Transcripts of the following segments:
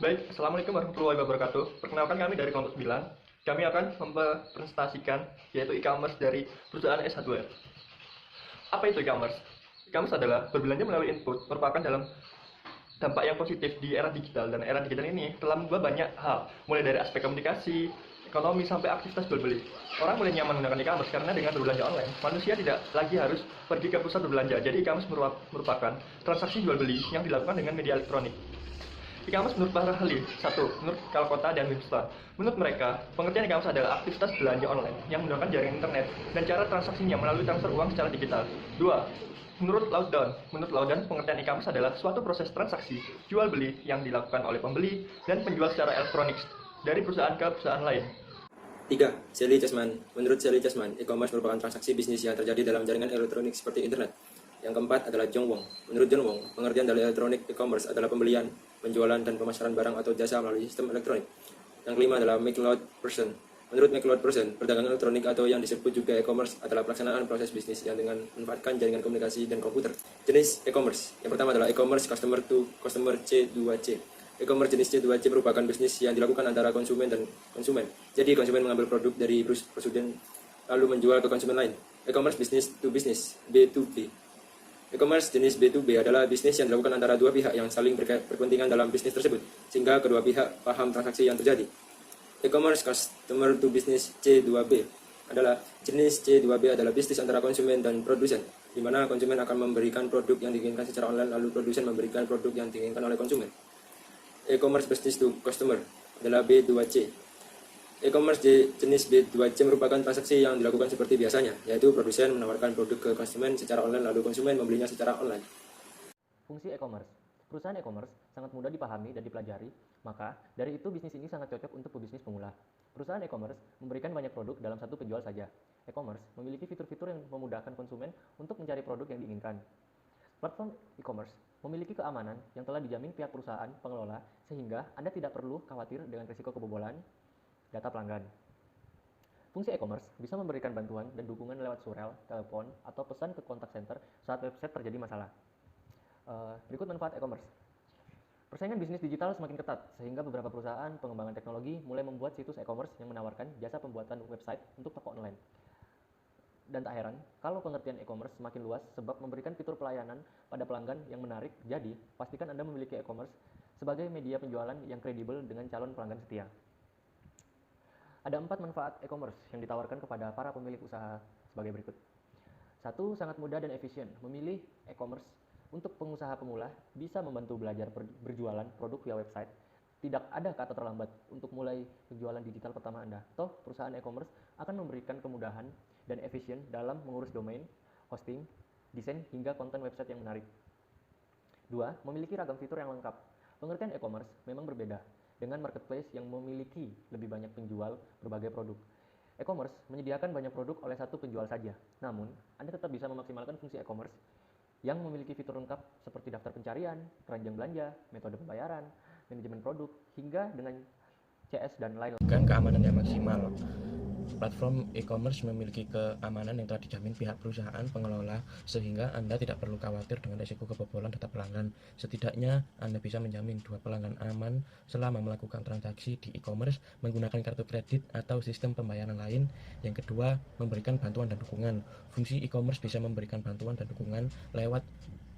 Baik, Assalamualaikum warahmatullahi wabarakatuh. Perkenalkan kami dari kelompok 9. Kami akan mempresentasikan yaitu e-commerce dari perusahaan S Hardware. Apa itu e-commerce? E-commerce adalah berbelanja melalui input, merupakan dalam dampak yang positif di era digital, dan era digital ini telah membuat banyak hal, mulai dari aspek komunikasi, ekonomi, sampai aktivitas jual beli. Orang mulai nyaman menggunakan e-commerce karena dengan berbelanja online, manusia tidak lagi harus pergi ke pusat berbelanja. Jadi e-commerce merupakan transaksi jual beli yang dilakukan dengan media elektronik. E-commerce menurut para ahli, satu, menurut Kalkota dan Wimstar. Menurut mereka, pengertian e-commerce adalah aktivitas belanja online yang menggunakan jaringan internet dan cara transaksinya melalui transfer uang secara digital. Dua, menurut Laudan, pengertian e-commerce adalah suatu proses transaksi jual beli yang dilakukan oleh pembeli dan penjual secara elektronik dari perusahaan ke perusahaan lain. 3. Sally Chessman. Menurut Sally Chessman, e-commerce merupakan transaksi bisnis yang terjadi dalam jaringan elektronik seperti internet. Yang keempat adalah John Wong. Menurut John Wong, pengertian dari elektronik e-commerce adalah pembelian, penjualan, dan pemasaran barang atau jasa melalui sistem elektronik. Yang kelima adalah McLeod Person. Menurut McLeod Person, perdagangan elektronik atau yang disebut juga e-commerce adalah pelaksanaan proses bisnis yang dengan memanfaatkan jaringan komunikasi dan komputer. Jenis e-commerce. Yang pertama adalah e-commerce customer to customer C2C. E-commerce jenis C2C merupakan bisnis yang dilakukan antara konsumen dan konsumen. Jadi konsumen mengambil produk dari produsen lalu menjual ke konsumen lain. E-commerce business to business B2B. E-commerce jenis B2B adalah bisnis yang dilakukan antara dua pihak yang saling berkepentingan dalam bisnis tersebut, sehingga kedua pihak paham transaksi yang terjadi. E-commerce customer to business C2B adalah jenis C2B adalah bisnis antara konsumen dan produsen, di mana konsumen akan memberikan produk yang diinginkan secara online, lalu produsen memberikan produk yang diinginkan oleh konsumen. E-commerce business to customer adalah B2C. E-commerce jenis B2C merupakan transaksi yang dilakukan seperti biasanya, yaitu produsen menawarkan produk ke konsumen secara online lalu konsumen membelinya secara online. Fungsi e-commerce. Perusahaan e-commerce sangat mudah dipahami dan dipelajari, maka dari itu bisnis ini sangat cocok untuk pebisnis pemula. Perusahaan e-commerce memberikan banyak produk dalam satu penjual saja. E-commerce memiliki fitur-fitur yang memudahkan konsumen untuk mencari produk yang diinginkan. Platform e-commerce memiliki keamanan yang telah dijamin pihak perusahaan pengelola, sehingga Anda tidak perlu khawatir dengan risiko kebobolan data pelanggan. Fungsi e-commerce bisa memberikan bantuan dan dukungan lewat surel, telepon, atau pesan ke kontak center saat website terjadi masalah. Berikut manfaat e-commerce. Persaingan bisnis digital semakin ketat, sehingga beberapa perusahaan pengembangan teknologi mulai membuat situs e-commerce yang menawarkan jasa pembuatan website untuk toko online. Dan tak heran, kalau pengertian e-commerce semakin luas sebab memberikan fitur pelayanan pada pelanggan yang menarik. Jadi, pastikan Anda memiliki e-commerce sebagai media penjualan yang kredibel dengan calon pelanggan setia. Ada 4 manfaat e-commerce yang ditawarkan kepada para pemilik usaha sebagai berikut. 1. Sangat mudah dan efisien. Memilih e-commerce untuk pengusaha pemula bisa membantu belajar berjualan produk via website. Tidak ada kata terlambat untuk mulai penjualan digital pertama Anda. Toh, perusahaan e-commerce akan memberikan kemudahan dan efisien dalam mengurus domain, hosting, desain, hingga konten website yang menarik. 2. Memiliki ragam fitur yang lengkap. Pengertian e-commerce memang berbeda dengan marketplace yang memiliki lebih banyak penjual berbagai produk. E-commerce menyediakan banyak produk oleh satu penjual saja. Namun, Anda tetap bisa memaksimalkan fungsi e-commerce yang memiliki fitur lengkap seperti daftar pencarian, keranjang belanja, metode pembayaran, manajemen produk, hingga dengan CS dan lain-lain. Keamanan yang maksimal. Platform e-commerce memiliki keamanan yang telah dijamin pihak perusahaan pengelola, sehingga Anda tidak perlu khawatir dengan risiko kebobolan data pelanggan. Setidaknya, Anda bisa menjamin 2 pelanggan aman selama melakukan transaksi di e-commerce menggunakan kartu kredit atau sistem pembayaran lain. Yang kedua, memberikan bantuan dan dukungan. Fungsi e-commerce bisa memberikan bantuan dan dukungan lewat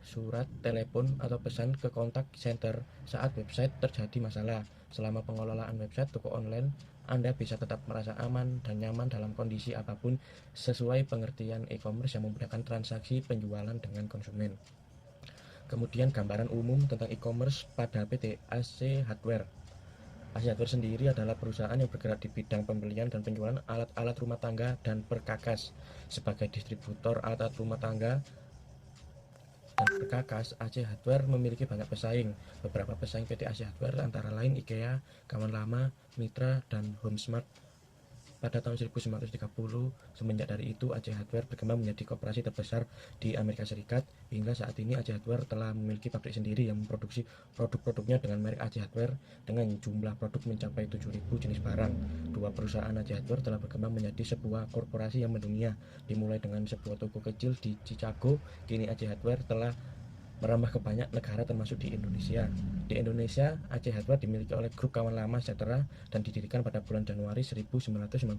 surat, telepon, atau pesan ke kontak center saat website terjadi masalah. Selama pengelolaan website toko online, Anda bisa tetap merasa aman dan nyaman dalam kondisi apapun sesuai pengertian e-commerce yang memudahkan transaksi penjualan dengan konsumen. Kemudian gambaran umum tentang e-commerce pada PT AC Hardware. AC Hardware sendiri adalah perusahaan yang bergerak di bidang pembelian dan penjualan alat-alat rumah tangga dan perkakas. Sebagai distributor alat-alat rumah tangga dan perkakas, AC Hardware memiliki banyak pesaing. Beberapa pesaing PT AC Hardware antara lain IKEA, Kawan Lama, Mitra, dan HomeSmart. Pada tahun 1930, semenjak dari itu AC Hardware berkembang menjadi koperasi terbesar di Amerika Serikat. Hingga saat ini AC Hardware telah memiliki pabrik sendiri yang memproduksi produk-produknya dengan merek AC Hardware dengan jumlah produk mencapai 7.000 jenis barang. Dua perusahaan AC Hardware telah berkembang menjadi sebuah korporasi yang mendunia. Dimulai dengan sebuah toko kecil di Chicago, kini AC Hardware telah merambah ke banyak negara termasuk di Indonesia. Di Indonesia, AC Hardware dimiliki oleh grup kawan lama Sejahtera dan didirikan pada bulan Januari 1995.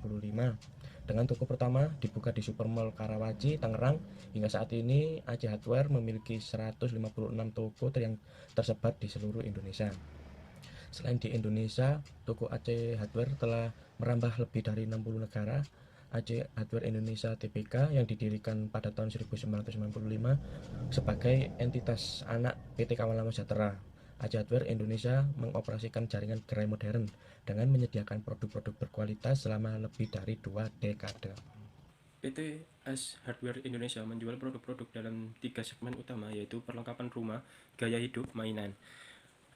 Dengan toko pertama dibuka di Supermall Karawaci, Tangerang. Hingga saat ini, AC Hardware memiliki 156 toko yang tersebar di seluruh Indonesia. Selain di Indonesia, toko AC Hardware telah merambah lebih dari 60 negara. AC Hardware Indonesia Tbk yang didirikan pada tahun 1995 sebagai entitas anak PT Kawan Lama Sejahtera. AC Hardware Indonesia mengoperasikan jaringan gerai modern dengan menyediakan produk-produk berkualitas selama lebih dari 2 dekade. PT AC Hardware Indonesia menjual produk-produk dalam 3 segmen utama, yaitu perlengkapan rumah, gaya hidup, mainan.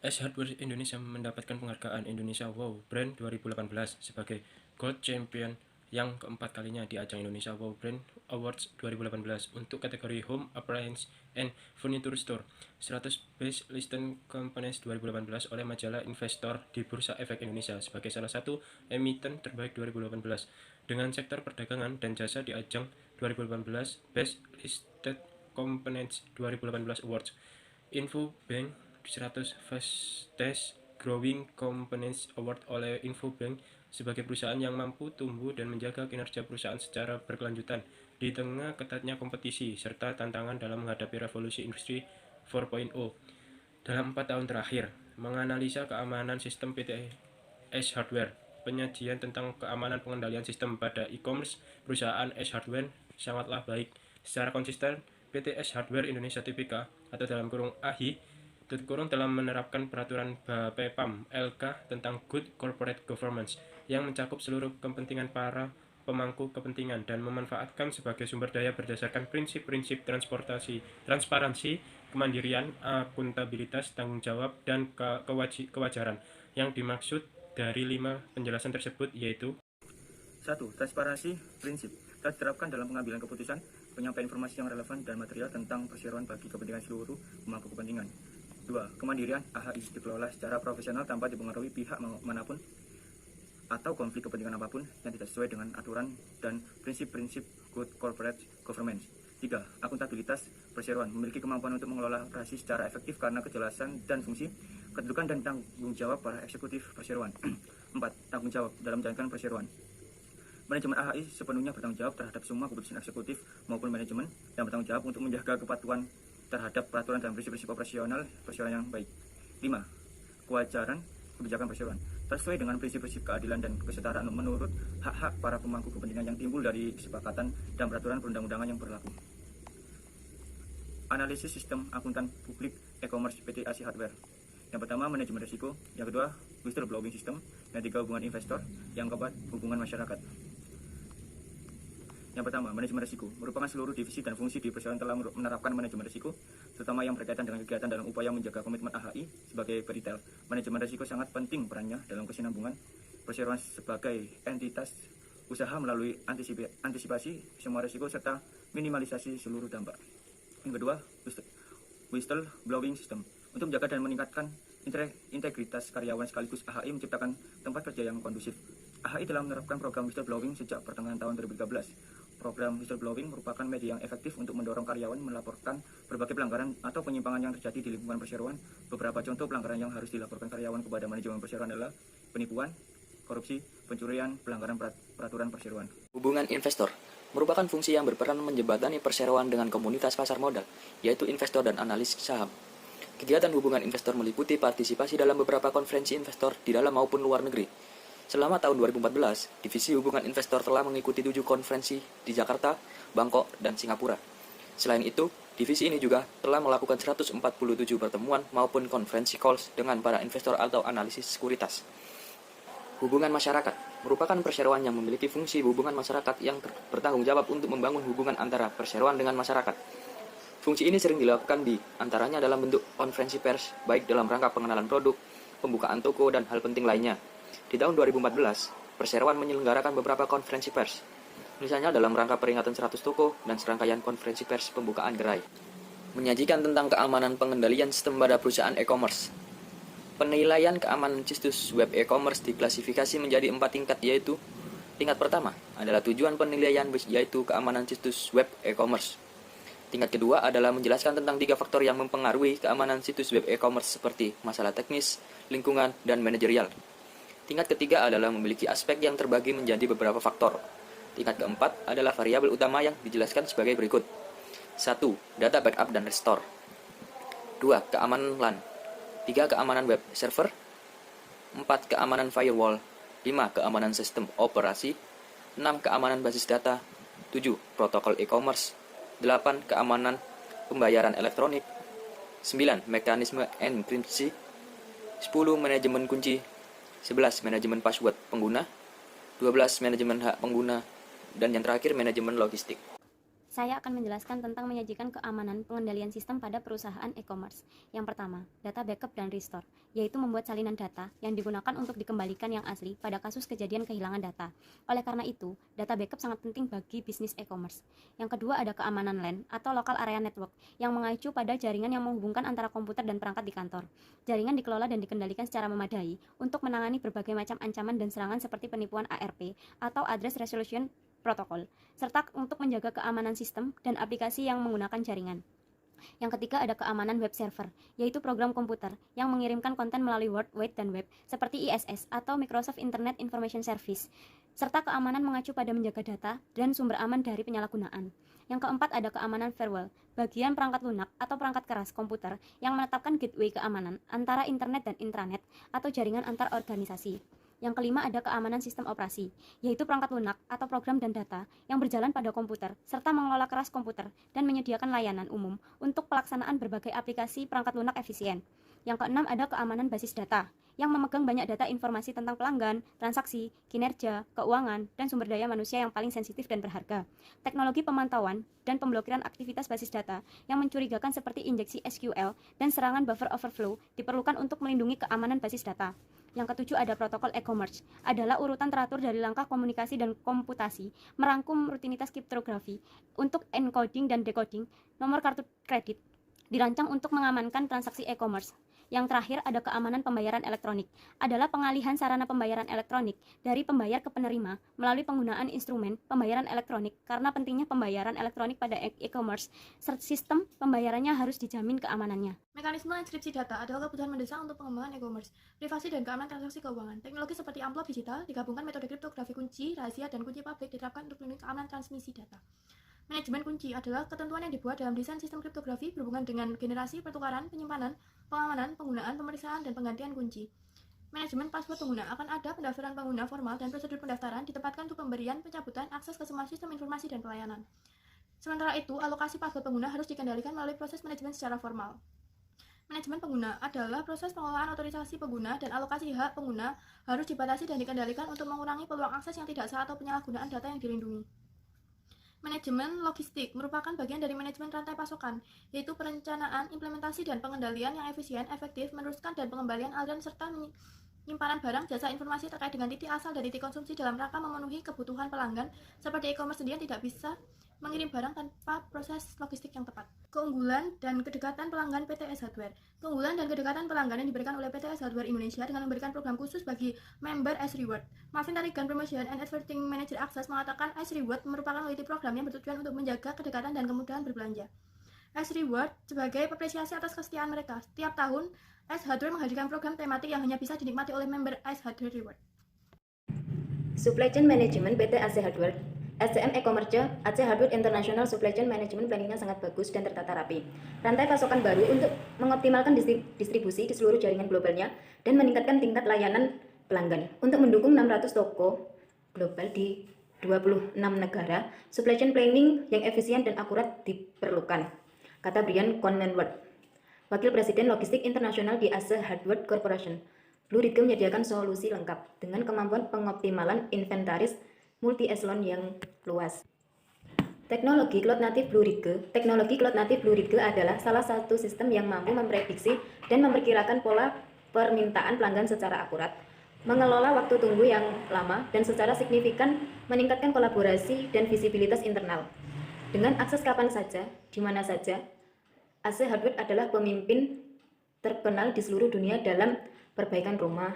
AC Hardware Indonesia mendapatkan penghargaan Indonesia Wow Brand 2018 sebagai Gold Champion yang keempat kalinya di ajang Indonesia Wow Brand Awards 2018 untuk kategori Home Appliance and Furniture Store. 100 Best Listed Companies 2018 oleh majalah Investor di Bursa Efek Indonesia sebagai salah satu emiten terbaik 2018 dengan sektor perdagangan dan jasa di ajang 2018 Best Listed Companies 2018 Awards. Infobank 100 Fastest Growing Companies Award oleh Infobank sebagai perusahaan yang mampu tumbuh dan menjaga kinerja perusahaan secara berkelanjutan di tengah ketatnya kompetisi serta tantangan dalam menghadapi revolusi industri 4.0. Dalam 4 tahun terakhir, menganalisa keamanan sistem PT AC Hardware, penyajian tentang keamanan pengendalian sistem pada e-commerce perusahaan AC Hardware sangatlah baik. Secara konsisten, PT AC Hardware Indonesia Tbk atau dalam kurung AHI telah menerapkan peraturan BAPEPAM LK tentang Good Corporate Governance yang mencakup seluruh kepentingan para pemangku kepentingan dan memanfaatkan sebagai sumber daya berdasarkan prinsip-prinsip transparansi, kemandirian, akuntabilitas, tanggung jawab, dan kewajaran. Yang dimaksud dari 5 penjelasan tersebut yaitu 1. Transparansi prinsip telah diterapkan dalam pengambilan keputusan, penyampaian informasi yang relevan dan material tentang perseroan bagi kepentingan seluruh pemangku kepentingan. 2. Kemandirian AHI dikelola secara profesional tanpa dipengaruhi pihak manapun atau konflik kepentingan apapun yang tidak sesuai dengan aturan dan prinsip-prinsip Good Corporate Governance. 3. Akuntabilitas perseroan memiliki kemampuan untuk mengelola operasi secara efektif karena kejelasan dan fungsi, kedudukan dan tanggung jawab para eksekutif perseroan. 4. Tanggung jawab dalam menjalankan perseroan. Manajemen AHI sepenuhnya bertanggung jawab terhadap semua keputusan eksekutif maupun manajemen dan bertanggung jawab untuk menjaga kepatuhan terhadap peraturan dan prinsip-prinsip operasional perseroan yang baik. 5. Kewajaran kebijakan perseroan sesuai dengan prinsip-prinsip keadilan dan kesetaraan menurut hak-hak para pemangku kepentingan yang timbul dari kesepakatan dan peraturan perundang-undangan yang berlaku. Analisis sistem akuntan publik e-commerce PT AC Hardware. Yang pertama, manajemen risiko. Yang kedua, whistleblowing system. Yang tiga, hubungan investor. Yang keempat, hubungan masyarakat. Yang pertama, manajemen risiko merupakan seluruh divisi dan fungsi di perusahaan telah menerapkan manajemen risiko, terutama yang berkaitan dengan kegiatan dalam upaya menjaga komitmen AHI sebagai peritel. Manajemen risiko sangat penting perannya dalam kesinambungan perseroan sebagai entitas usaha melalui antisipasi semua risiko serta minimalisasi seluruh dampak. Yang kedua, whistleblowing system untuk menjaga dan meningkatkan integritas karyawan sekaligus AHI menciptakan tempat kerja yang kondusif. AHI telah menerapkan program whistleblowing sejak pertengahan tahun 2013. Program whistleblowing merupakan media yang efektif untuk mendorong karyawan melaporkan berbagai pelanggaran atau penyimpangan yang terjadi di lingkungan perseroan. Beberapa contoh pelanggaran yang harus dilaporkan karyawan kepada manajemen perseroan adalah penipuan, korupsi, pencurian, pelanggaran peraturan perseroan. Hubungan investor merupakan fungsi yang berperan menjembatani perseroan dengan komunitas pasar modal, yaitu investor dan analis saham. Kegiatan hubungan investor meliputi partisipasi dalam beberapa konferensi investor di dalam maupun luar negeri. Selama tahun 2014, Divisi Hubungan Investor telah mengikuti 7 konferensi di Jakarta, Bangkok, dan Singapura. Selain itu, divisi ini juga telah melakukan 147 pertemuan maupun konferensi calls dengan para investor atau analisis sekuritas. Hubungan masyarakat merupakan perseroan yang memiliki fungsi hubungan masyarakat yang bertanggung jawab untuk membangun hubungan antara perseroan dengan masyarakat. Fungsi ini sering dilakukan di antaranya dalam bentuk konferensi pers, baik dalam rangka pengenalan produk, pembukaan toko, dan hal penting lainnya. Di tahun 2014, perseroan menyelenggarakan beberapa konferensi pers, misalnya dalam rangka peringatan 100 toko dan serangkaian konferensi pers pembukaan gerai. Menyajikan tentang keamanan pengendalian sistem pada perusahaan e-commerce. Penilaian keamanan situs web e-commerce diklasifikasi menjadi 4 tingkat, yaitu tingkat pertama adalah tujuan penilaian, yaitu keamanan situs web e-commerce. Tingkat kedua adalah menjelaskan tentang 3 faktor yang mempengaruhi keamanan situs web e-commerce seperti masalah teknis, lingkungan, dan manajerial. Tingkat ketiga adalah memiliki aspek yang terbagi menjadi beberapa faktor. Tingkat keempat adalah variabel utama yang dijelaskan sebagai berikut. 1. Data backup dan restore. 2. Keamanan LAN. 3. Keamanan web server. 4. Keamanan firewall. 5. Keamanan sistem operasi. 6. Keamanan basis data. 7. Protokol e-commerce. 8. Keamanan pembayaran elektronik. 9. Mekanisme enkripsi. 10. Manajemen kunci. 11. Manajemen password pengguna. 12. Manajemen hak pengguna. Dan yang terakhir, manajemen logistik. Saya akan menjelaskan tentang menyajikan keamanan pengendalian sistem pada perusahaan e-commerce. Yang pertama, data backup dan restore, yaitu membuat salinan data yang digunakan untuk dikembalikan yang asli pada kasus kejadian kehilangan data. Oleh karena itu, data backup sangat penting bagi bisnis e-commerce. Yang kedua ada keamanan LAN atau Local Area Network yang mengacu pada jaringan yang menghubungkan antara komputer dan perangkat di kantor. Jaringan dikelola dan dikendalikan secara memadai untuk menangani berbagai macam ancaman dan serangan seperti penipuan ARP atau Address Resolution Protocol, serta untuk menjaga keamanan sistem dan aplikasi yang menggunakan jaringan. Yang ketiga ada keamanan web server, yaitu program komputer yang mengirimkan konten melalui World Wide dan Web seperti ISS atau Microsoft Internet Information Service, serta keamanan mengacu pada menjaga data dan sumber aman dari penyalahgunaan. Yang keempat ada keamanan firewall, bagian perangkat lunak atau perangkat keras komputer yang menetapkan gateway keamanan antara internet dan intranet atau jaringan antar organisasi. Yang kelima ada keamanan sistem operasi, yaitu perangkat lunak atau program dan data yang berjalan pada komputer, serta mengelola keras komputer dan menyediakan layanan umum untuk pelaksanaan berbagai aplikasi perangkat lunak efisien. Yang keenam ada keamanan basis data, yang memegang banyak data informasi tentang pelanggan, transaksi, kinerja, keuangan, dan sumber daya manusia yang paling sensitif dan berharga. Teknologi pemantauan dan pemblokiran aktivitas basis data yang mencurigakan seperti injeksi SQL dan serangan buffer overflow diperlukan untuk melindungi keamanan basis data. Yang ketujuh ada protokol e-commerce, adalah urutan teratur dari langkah komunikasi dan komputasi, merangkum rutinitas kriptografi untuk encoding dan decoding nomor kartu kredit, dirancang untuk mengamankan transaksi e-commerce. Yang terakhir ada keamanan pembayaran elektronik, adalah pengalihan sarana pembayaran elektronik dari pembayar ke penerima melalui penggunaan instrumen pembayaran elektronik. Karena pentingnya pembayaran elektronik pada e-commerce, sistem pembayarannya harus dijamin keamanannya. Mekanisme enkripsi data adalah kebutuhan mendesak untuk pengembangan e-commerce, privasi dan keamanan transaksi keuangan. Teknologi seperti amplop digital digabungkan metode kriptografi kunci, rahasia, dan kunci publik diterapkan untuk melindungi keamanan transmisi data. Manajemen kunci adalah ketentuan yang dibuat dalam desain sistem kriptografi berhubungan dengan generasi, pertukaran, penyimpanan, pengamanan, penggunaan, pemeriksaan, dan penggantian kunci. Manajemen password pengguna akan ada pendaftaran pengguna formal dan prosedur pendaftaran ditempatkan untuk pemberian, pencabutan, akses ke semua sistem informasi dan pelayanan. Sementara itu, alokasi password pengguna harus dikendalikan melalui proses manajemen secara formal. Manajemen pengguna adalah proses pengelolaan otorisasi pengguna dan alokasi hak pengguna harus dibatasi dan dikendalikan untuk mengurangi peluang akses yang tidak sah atau penyalahgunaan data yang dilindungi. Manajemen logistik merupakan bagian dari manajemen rantai pasokan, yaitu perencanaan, implementasi, dan pengendalian yang efisien, efektif, meneruskan dan pengembalian aliran serta penyimpanan barang, jasa, informasi terkait dengan titik asal dan titik konsumsi dalam rangka memenuhi kebutuhan pelanggan, seperti e-commerce sendiri tidak bisa mengirim barang tanpa proses logistik yang tepat. Keunggulan dan kedekatan pelanggan PTS Hardware. Keunggulan dan kedekatan pelanggan yang diberikan oleh PTS Hardware Indonesia dengan memberikan program khusus bagi member S Reward. Marvin Tarigan Promotion and Advertising Manager Access mengatakan S Reward merupakan loyalty program yang bertujuan untuk menjaga kedekatan dan kemudahan berbelanja. S Reward sebagai apresiasi atas kesetiaan mereka. Setiap tahun, S Hardware menghadirkan program tematik yang hanya bisa dinikmati oleh member S Hardware Reward. Supply Chain Management PT AC Hardware. SCM e-commerce AC Hardware International Supply Chain Management planningnya sangat bagus dan tertata rapi. Rantai pasokan baru untuk mengoptimalkan distribusi di seluruh jaringan globalnya dan meningkatkan tingkat layanan pelanggan. Untuk mendukung 600 toko global di 26 negara, supply chain planning yang efisien dan akurat diperlukan, kata Brian Conenworth, Wakil Presiden Logistik Internasional di AC Hardware Corporation. Blue Ridge menyediakan solusi lengkap dengan kemampuan pengoptimalan inventaris multi-eselon yang luas. Teknologi Cloud Native Blue Ridge adalah salah satu sistem yang mampu memprediksi dan memperkirakan pola permintaan pelanggan secara akurat, mengelola waktu tunggu yang lama, dan secara signifikan meningkatkan kolaborasi dan visibilitas internal. Dengan akses kapan saja, di mana saja, AC Hardware adalah pemimpin terkenal di seluruh dunia dalam perbaikan rumah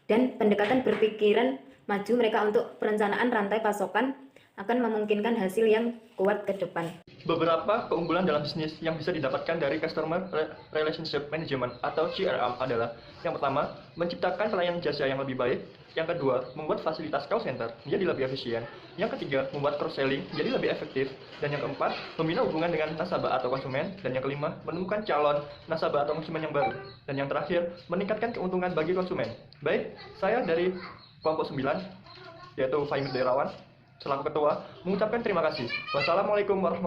dan pendekatan berpikiran maju mereka untuk perencanaan rantai pasokan akan memungkinkan hasil yang kuat ke depan. Beberapa keunggulan dalam bisnis yang bisa didapatkan dari Customer Relationship Management atau CRM adalah: yang pertama, menciptakan pelayanan jasa yang lebih baik; yang kedua, membuat fasilitas call center menjadi lebih efisien; yang ketiga, membuat cross-selling menjadi lebih efektif; dan yang keempat, membina hubungan dengan nasabah atau konsumen; dan yang kelima, menemukan calon nasabah atau konsumen yang baru; dan yang terakhir, meningkatkan keuntungan bagi konsumen. Baik, saya dari kelompok 9, yaitu Fahim Derawan, selaku ketua, mengucapkan terima kasih. Wassalamualaikum warahmatullahi wabarakatuh.